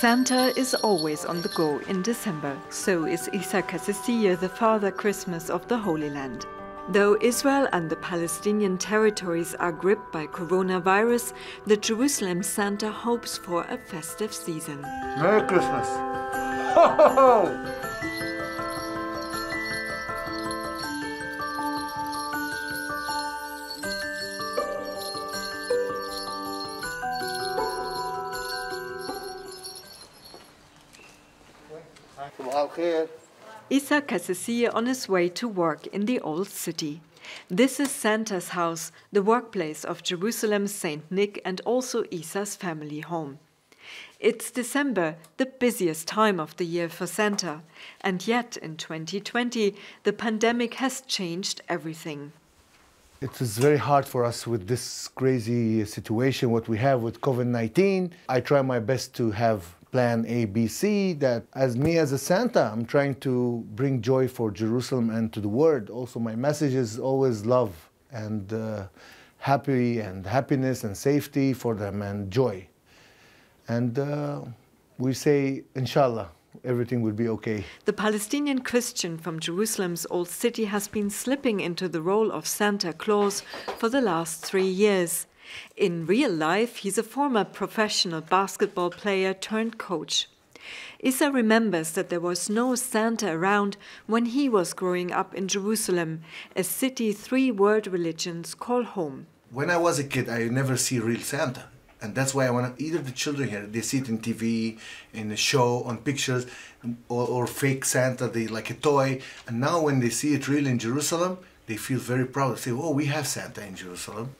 Santa is always on the go in December. So is Issa Kassisieh, the Father Christmas of the Holy Land. Though Israel and the Palestinian territories are gripped by coronavirus, the Jerusalem Santa hopes for a festive season. Merry Christmas! Ho, ho, ho! Issa Kassissieh on his way to work in the Old City. This is Santa's house, the workplace of Jerusalem's Saint Nick and also Issa's family home. It's December, the busiest time of the year for Santa, and yet in 2020 the pandemic has changed everything. It is very hard for us with this crazy situation what we have with COVID-19. I try my best to have plan A, B, C, that as me as a Santa, I'm trying to bring joy for Jerusalem and to the world. Also, my message is always love and happiness and safety for them and joy. And we say, inshallah, everything will be okay. The Palestinian Christian from Jerusalem's Old City has been slipping into the role of Santa Claus for the last 3 years. In real life, he's a former professional basketball player turned coach. Issa remembers that there was no Santa around when he was growing up in Jerusalem, a city 3 world religions call home. When I was a kid, I never see real Santa. And that's why I want either the children here, they see it in TV, in a show, on pictures, or fake Santa, they like a toy. And now when they see it real in Jerusalem, they feel very proud. They say, oh, we have Santa in Jerusalem.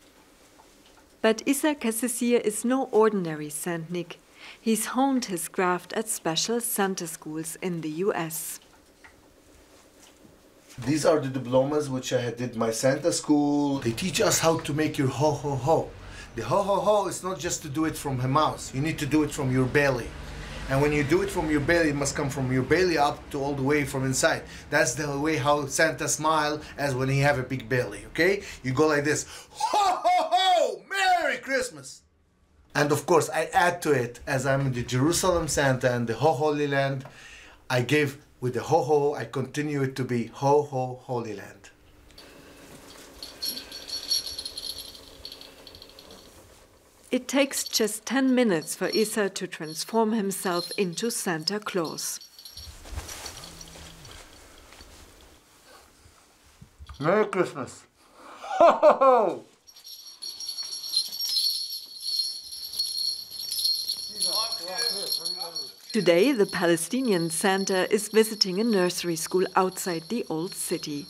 But Issa Kassissieh is no ordinary Saint Nick. He's honed his craft at special Santa schools in the US. These are the diplomas which I did my Santa school. They teach us how to make your ho-ho-ho. The ho-ho-ho is not just to do it from the mouth. You need to do it from your belly. And when you do it from your belly, it must come from your belly up to all the way from inside. That's the way how Santa smile as when he have a big belly, okay? You go like this, ho-ho-ho, Merry Christmas! And of course, I add to it, as I'm in the Jerusalem Santa and the Holy Land, I gave with the ho-ho, I continue it to be ho-ho, Holy Land. It takes just 10 minutes for Issa to transform himself into Santa Claus. Merry Christmas! Ho, ho, ho! Today, the Palestinian Santa is visiting a nursery school outside the Old City.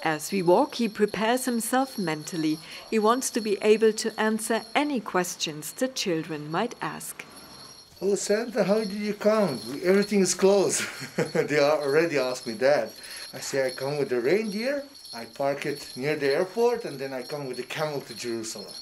As we walk, he prepares himself mentally. He wants to be able to answer any questions the children might ask. Oh, Santa, how did you come? Everything is closed. They already asked me that. I say I come with the reindeer, I park it near the airport, and then I come with the camel to Jerusalem.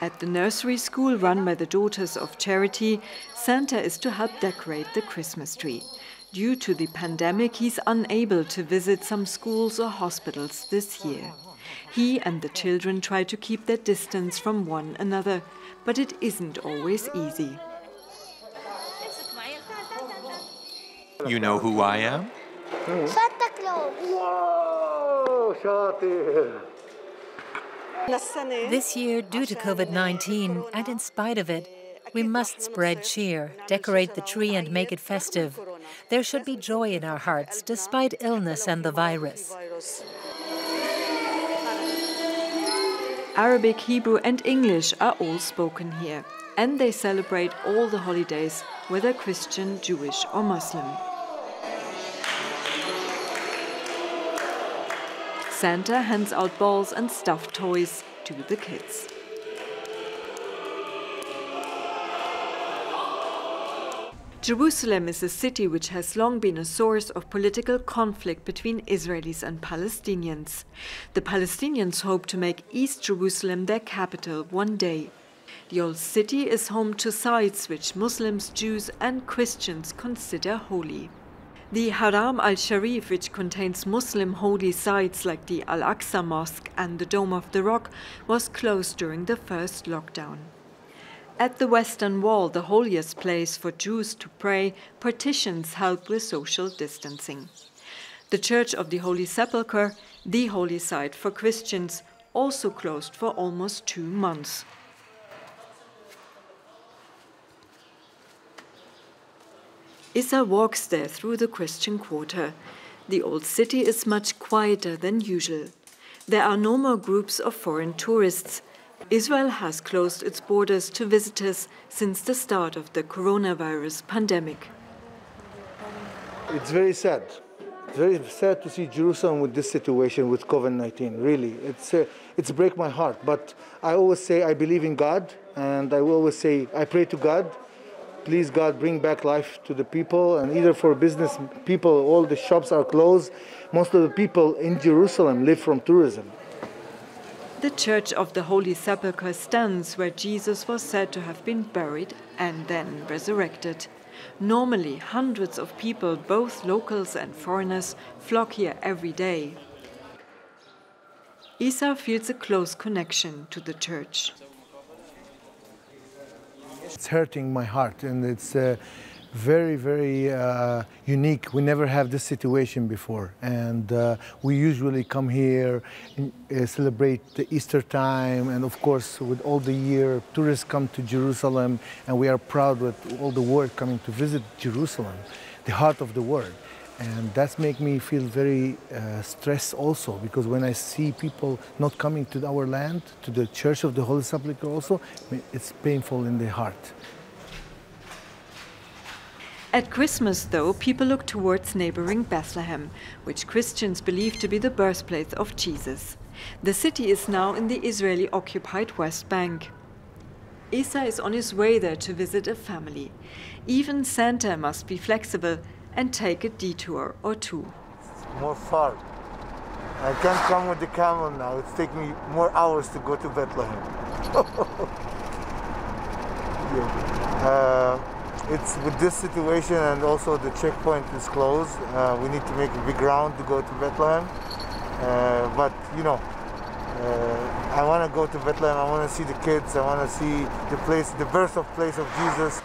At the nursery school run by the Daughters of Charity, Santa is to help decorate the Christmas tree. Due to the pandemic, he's unable to visit some schools or hospitals this year. He and the children try to keep their distance from one another, but it isn't always easy. You know who I am? Santa Claus! Whoa, Shati! This year, due to COVID-19, and in spite of it, we must spread cheer, decorate the tree and make it festive. There should be joy in our hearts, despite illness and the virus. Arabic, Hebrew and English are all spoken here, and they celebrate all the holidays, whether Christian, Jewish or Muslim. Santa hands out balls and stuffed toys to the kids. Jerusalem is a city which has long been a source of political conflict between Israelis and Palestinians. The Palestinians hope to make East Jerusalem their capital one day. The old city is home to sites which Muslims, Jews and Christians consider holy. The Haram al-Sharif, which contains Muslim holy sites like the Al-Aqsa Mosque and the Dome of the Rock, was closed during the first lockdown. At the Western Wall, the holiest place for Jews to pray, partitions help with social distancing. The Church of the Holy Sepulchre, the holy site for Christians, also closed for almost 2 months. Issa walks there through the Christian quarter. The old city is much quieter than usual. There are no more groups of foreign tourists. Israel has closed its borders to visitors since the start of the coronavirus pandemic. It's very sad. It's very sad to see Jerusalem with this situation with COVID-19, really. It's break my heart, but I always say I believe in God, and I will always say I pray to God. Please, God, bring back life to the people, and either for business people, all the shops are closed. Most of the people in Jerusalem live from tourism. The Church of the Holy Sepulchre stands where Jesus was said to have been buried and then resurrected. Normally, hundreds of people, both locals and foreigners, flock here every day. Issa feels a close connection to the church. It's hurting my heart, and it's very, very unique. We never have this situation before, and we usually come here, celebrate the Easter time, and of course, with all the year, tourists come to Jerusalem, and we are proud with all the world coming to visit Jerusalem, the heart of the world. And that's make me feel very stressed also, because when I see people not coming to our land, to the Church of the Holy Sepulchre also, it's painful in the heart. At Christmas, though, people look towards neighboring Bethlehem, which Christians believe to be the birthplace of Jesus. The city is now in the Israeli-occupied West Bank. Issa is on his way there to visit a family. Even Santa must be flexible and take a detour or two. It's more far. I can't come with the camel now. It's taking me more hours to go to Bethlehem. It's with this situation, and also the checkpoint is closed. We need to make a big round to go to Bethlehem. But you know, I want to go to Bethlehem. I want to see the kids. I want to see the place, the birthplace of Jesus.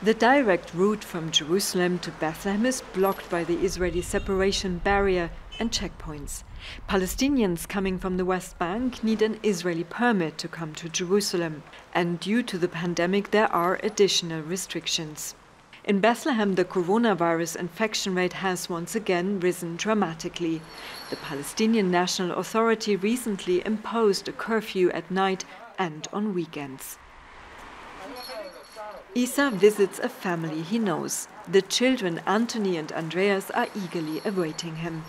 The direct route from Jerusalem to Bethlehem is blocked by the Israeli separation barrier and checkpoints. Palestinians coming from the West Bank need an Israeli permit to come to Jerusalem, and due to the pandemic there are additional restrictions. In Bethlehem, the coronavirus infection rate has once again risen dramatically. The Palestinian National Authority recently imposed a curfew at night and on weekends. Issa visits a family he knows. The children Anthony and Andreas are eagerly awaiting him.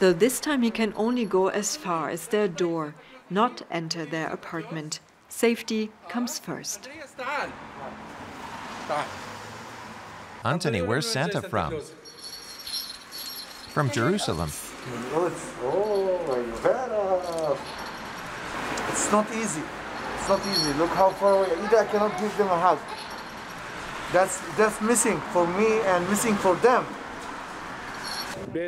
Though this time he can only go as far as their door, not enter their apartment. Safety comes first. Anthony, where's Santa from? From Jerusalem. It's not easy. It's not easy. Look how far away. Either I cannot give them a hug. That's missing for me and missing for them.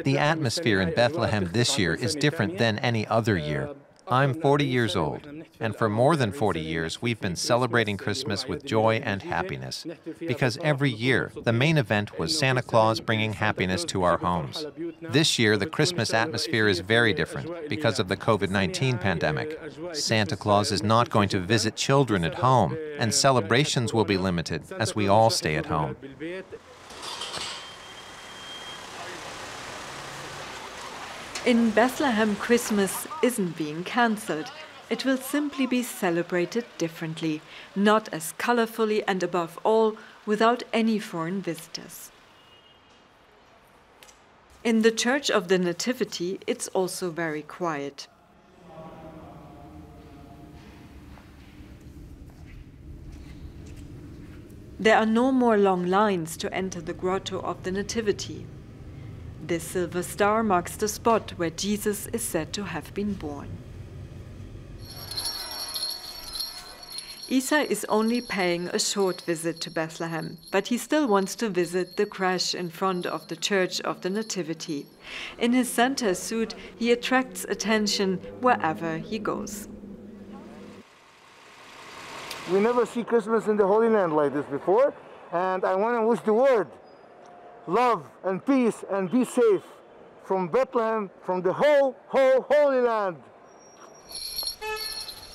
The atmosphere in Bethlehem this year is different than any other year. I'm 40 years old, and for more than 40 years we've been celebrating Christmas with joy and happiness, because every year the main event was Santa Claus bringing happiness to our homes. This year the Christmas atmosphere is very different because of the COVID-19 pandemic. Santa Claus is not going to visit children at home, and celebrations will be limited as we all stay at home. In Bethlehem, Christmas isn't being cancelled. It will simply be celebrated differently, not as colorfully and above all, without any foreign visitors. In the Church of the Nativity, it's also very quiet. There are no more long lines to enter the grotto of the Nativity. This silver star marks the spot where Jesus is said to have been born. Issa is only paying a short visit to Bethlehem, but he still wants to visit the creche in front of the Church of the Nativity. In his Santa suit, he attracts attention wherever he goes. We never see Christmas in the Holy Land like this before, and I want to wish the word, love and peace and be safe from Bethlehem, from the whole Holy Land.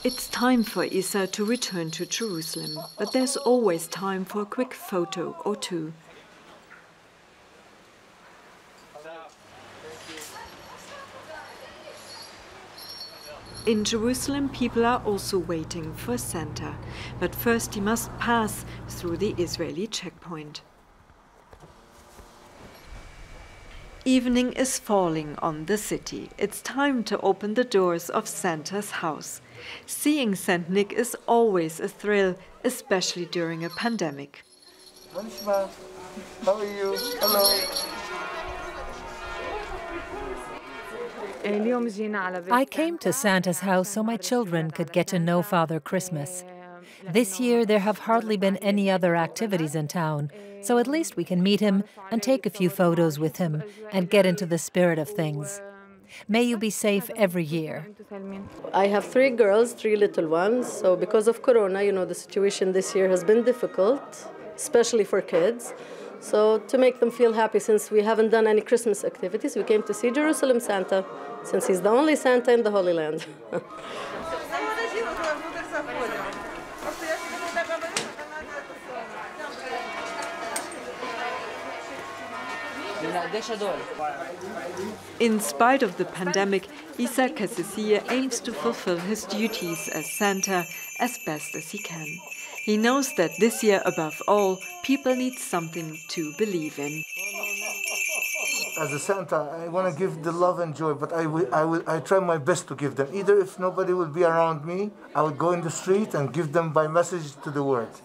It's time for Issa to return to Jerusalem, but there's always time for a quick photo or two. In Jerusalem, people are also waiting for Santa, but first he must pass through the Israeli checkpoint. Evening is falling on the city. It's time to open the doors of Santa's house. Seeing Saint Nick is always a thrill, especially during a pandemic. Manishma, how are you? Hello. I came to Santa's house so my children could get to know Father Christmas. This year there have hardly been any other activities in town, so at least we can meet him and take a few photos with him and get into the spirit of things. May you be safe every year. I have 3 girls, 3 little ones, so because of Corona, the situation this year has been difficult, especially for kids. So to make them feel happy, since we haven't done any Christmas activities, we came to see Jerusalem Santa, since he's the only Santa in the Holy Land. In spite of the pandemic, Issa Kassisieh aims to fulfill his duties as Santa as best as he can. He knows that this year, above all, people need something to believe in. As a Santa, I want to give the love and joy, but I try my best to give them. Either if nobody will be around me, I will go in the street and give them by message to the world.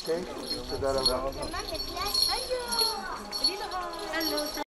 Okay.